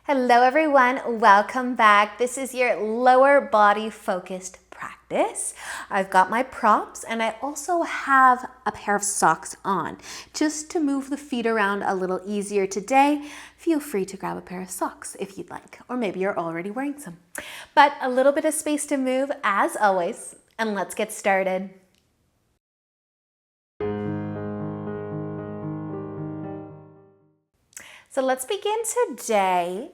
Hello everyone, welcome back. This is your lower body focused practice. I've got my props and I also have a pair of socks on. Just to move the feet around a little easier today, feel free to grab a pair of socks if you'd like, or maybe you're already wearing some. But a little bit of space to move as always, and let's get started. So let's begin today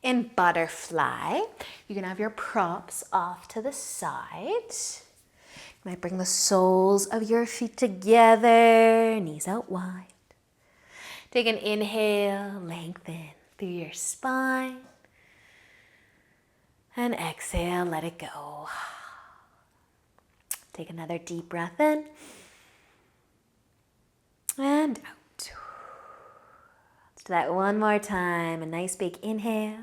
in butterfly. You can have your props off to the side. You might bring the soles of your feet together, knees out wide. Take an inhale, lengthen through your spine. And exhale, let it go. Take another deep breath in and out. Let's do that one more time. A nice big inhale.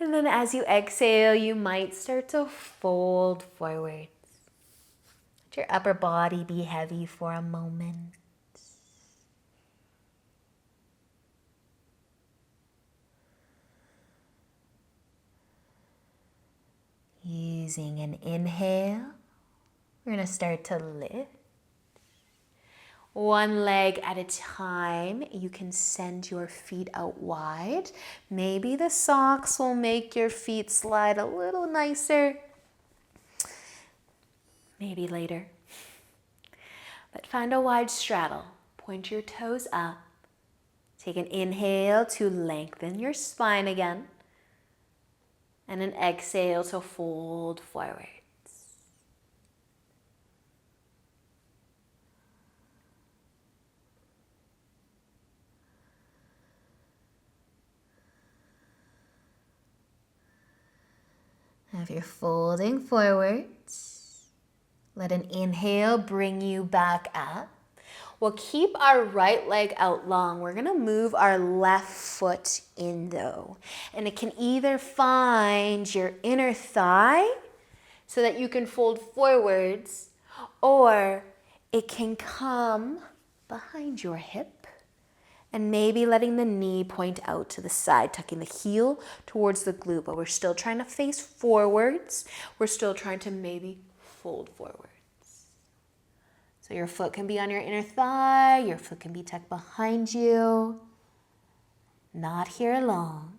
And then as you exhale, you might start to fold forwards. Let your upper body be heavy for a moment. Using an inhale, we're going to start to lift. One leg at a time, you can send your feet out wide. Maybe the socks will make your feet slide a little nicer. Maybe later. But find a wide straddle. Point your toes up. Take an inhale to lengthen your spine again. And an exhale to fold forward. If you're folding forwards, let an inhale bring you back up. We'll keep our right leg out long. We're gonna move our left foot in though. And it can either find your inner thigh so that you can fold forwards, or it can come behind your hip. And maybe letting the knee point out to the side, tucking the heel towards the glute, but we're still trying to face forwards. We're still trying to maybe fold forwards. So your foot can be on your inner thigh, your foot can be tucked behind you. Not here long.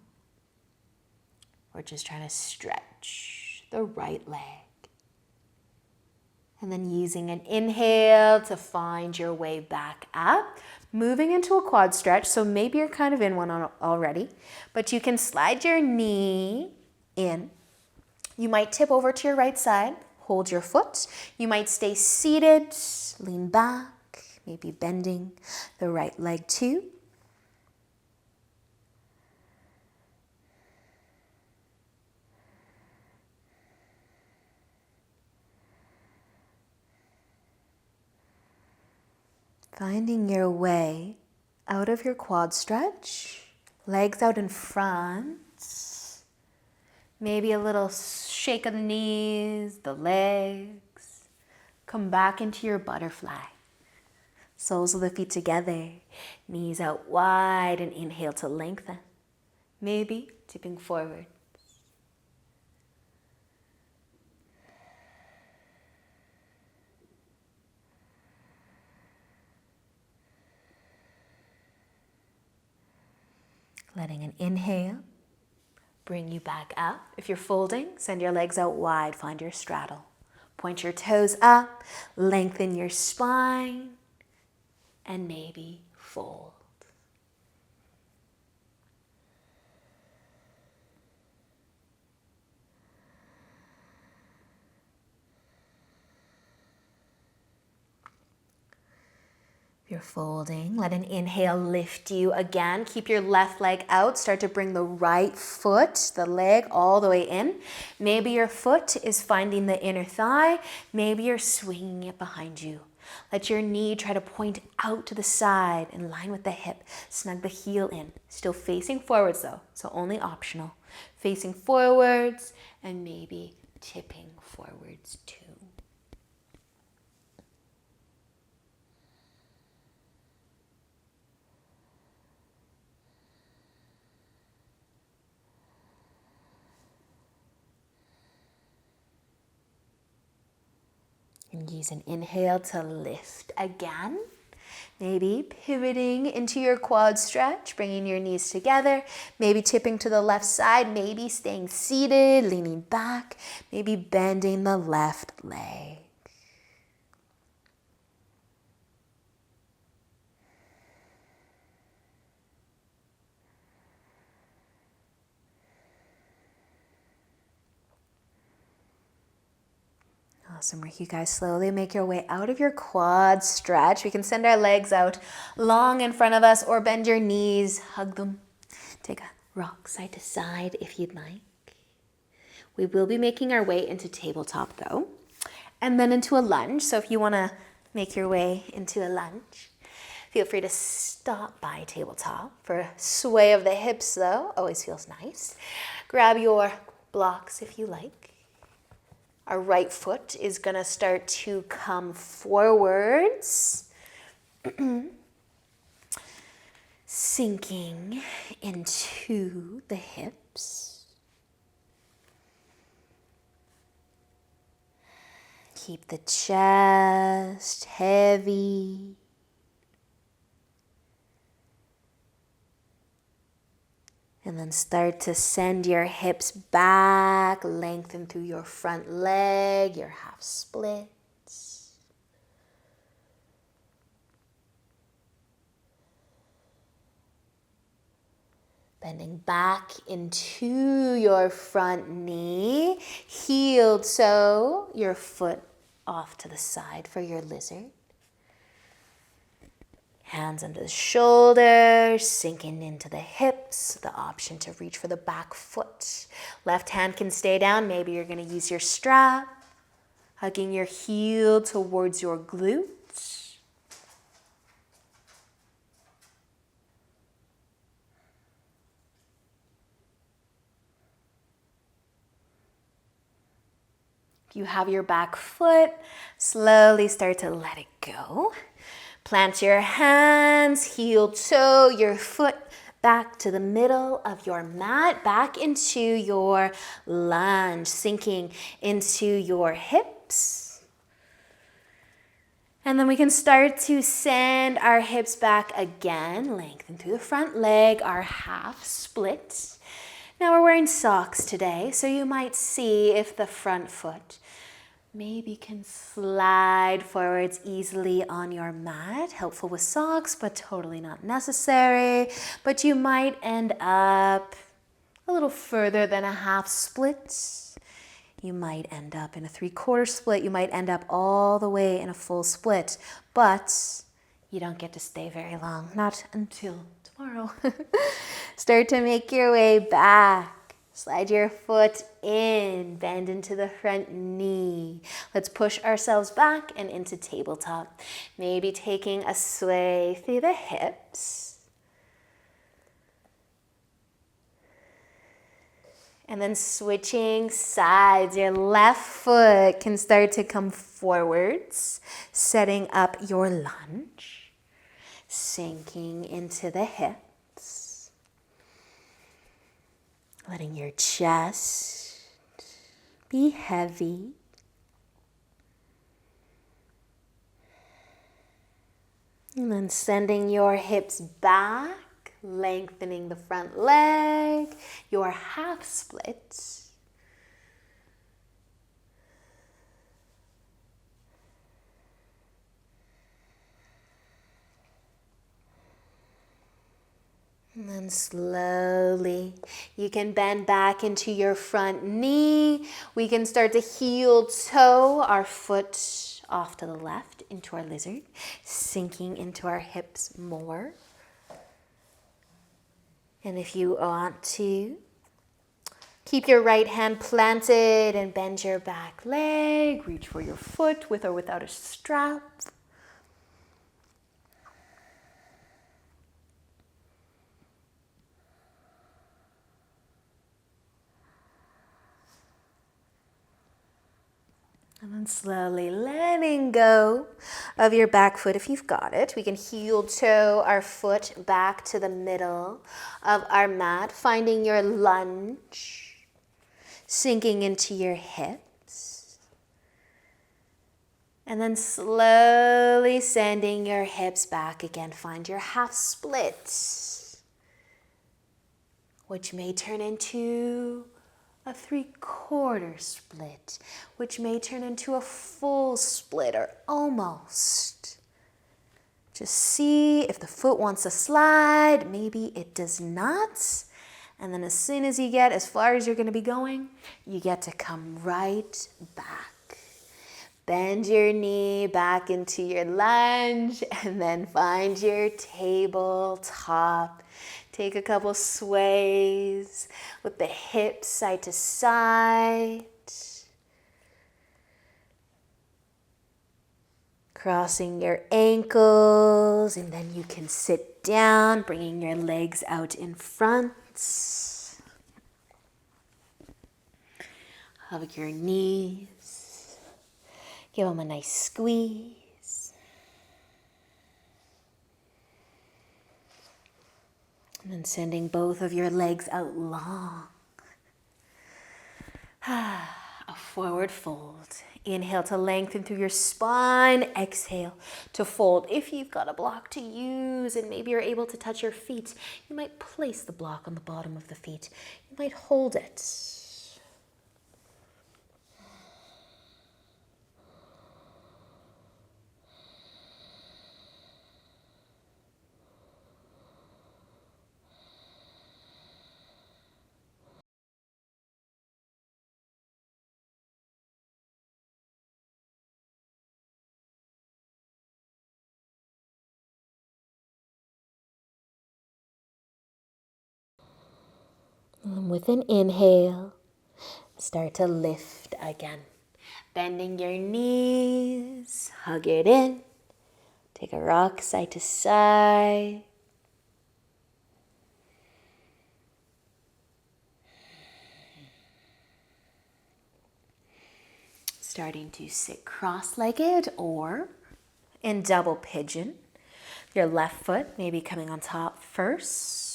We're just trying to stretch the right leg. And then using an inhale to find your way back up. Moving into a quad stretch, so maybe you're kind of in one already, but you can slide your knee in. You might tip over to your right side, hold your foot. You might stay seated, lean back, maybe bending the right leg too. Finding your way out of your quad stretch, legs out in front, maybe a little shake of the knees, the legs. Come back into your butterfly. Soles of the feet together, knees out wide, and inhale to lengthen. Maybe tipping forward. Letting an inhale bring you back up. If you're folding, send your legs out wide, find your straddle. Point your toes up, lengthen your spine, and maybe fold. If you're folding, let an inhale lift you again. Keep your left leg out. Start to bring the right foot, the leg, all the way in. Maybe your foot is finding the inner thigh. Maybe you're swinging it behind you. Let your knee try to point out to the side in line with the hip. Snug the heel in. Still facing forwards though, so only optional. Facing forwards and maybe tipping forwards too. And use an inhale to lift again. Maybe pivoting into your quad stretch, bringing your knees together, maybe tipping to the left side, maybe staying seated, leaning back, maybe bending the left leg. Awesome work, you guys. Slowly make your way out of your quad stretch. We can send our legs out long in front of us or bend your knees, hug them. Take a rock side to side if you'd like. We will be making our way into tabletop though, and then into a lunge. So if you want to make your way into a lunge, feel free to stop by tabletop for a sway of the hips though. Always feels nice. Grab your blocks if you like. Our right foot is going to start to come forwards, sinking into the hips. Keep the chest heavy. And then start to send your hips back, lengthen through your front leg, your half splits. Bending back into your front knee, heel toe, your foot off to the side for your lizard. Hands under the shoulders, sinking into the hips, the option to reach for the back foot. Left hand can stay down. Maybe you're going to use your strap, hugging your heel towards your glutes. If you have your back foot, slowly start to let it go. Plant your hands, heel toe, your foot back to the middle of your mat, back into your lunge, sinking into your hips. And then we can start to send our hips back again, lengthen through the front leg, our half split. Now we're wearing socks today, so you might see if the front foot maybe can slide forwards easily on your mat. Helpful with socks, but totally not necessary. But you might end up a little further than a half split. You might end up in a 3/4 split. You might end up all the way in a full split. But you don't get to stay very long, not until tomorrow. Start to make your way back. Slide your foot in, bend into the front knee. Let's push ourselves back and into tabletop. Maybe taking a sway through the hips. And then switching sides. Your left foot can start to come forwards, setting up your lunge, sinking into the hips. Letting your chest be heavy. And then sending your hips back, lengthening the front leg, your half split. And then slowly, you can bend back into your front knee. We can start to heel toe our foot off to the left into our lizard, sinking into our hips more. And if you want to, keep your right hand planted and bend your back leg. Reach for your foot with or without a strap. And then slowly letting go of your back foot if you've got it. We can heel toe our foot back to the middle of our mat, finding your lunge, sinking into your hips. And then slowly sending your hips back again. Find your half split, which may turn into a 3/4 split, which may turn into a full split or almost. Just see if the foot wants to slide. Maybe it does not. And then as soon as you get as far as you're going to be going, you get to come right back. Bend your knee back into your lunge and then find your tabletop. Take a couple sways with the hips side to side. Crossing your ankles, and then you can sit down, bringing your legs out in front. Hug your knees. Give them a nice squeeze. And then sending both of your legs out long. A forward fold. Inhale to lengthen through your spine. Exhale to fold. If you've got a block to use and maybe you're able to touch your feet, you might place the block on the bottom of the feet. You might hold it. And with an inhale, start to lift again. Bending your knees, hug it in. Take a rock side to side. Starting to sit cross-legged or in double pigeon. Your left foot maybe coming on top first.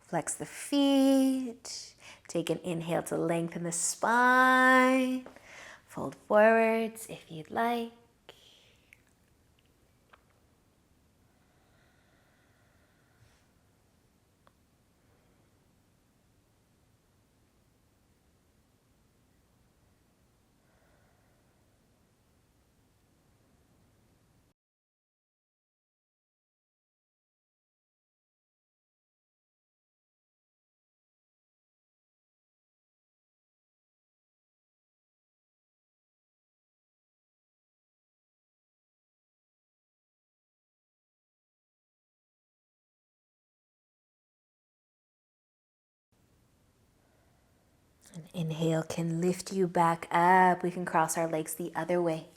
Flex the feet. Take an inhale to lengthen the spine. Fold forwards if you'd like. An inhale can lift you back up. We can cross our legs the other way.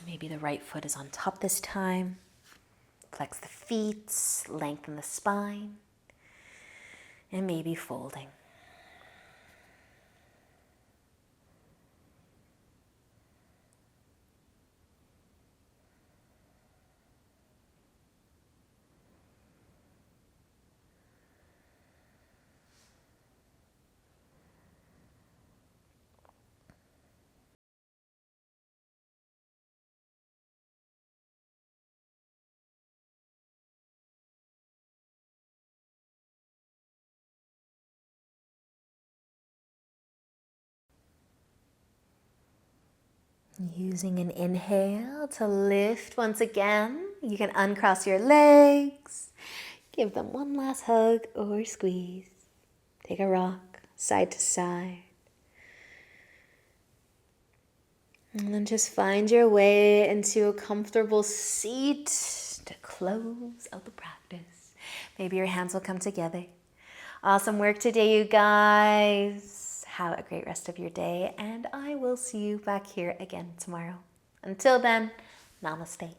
Maybe the right foot is on top this time. Flex the feet, lengthen the spine, and maybe folding. Using an inhale to lift once again. You can uncross your legs. Give them one last hug or squeeze. Take a rock side to side. And then just find your way into a comfortable seat to close out the practice. Maybe your hands will come together. Awesome work today, you guys. Have a great rest of your day, and I will see you back here again tomorrow. Until then, namaste.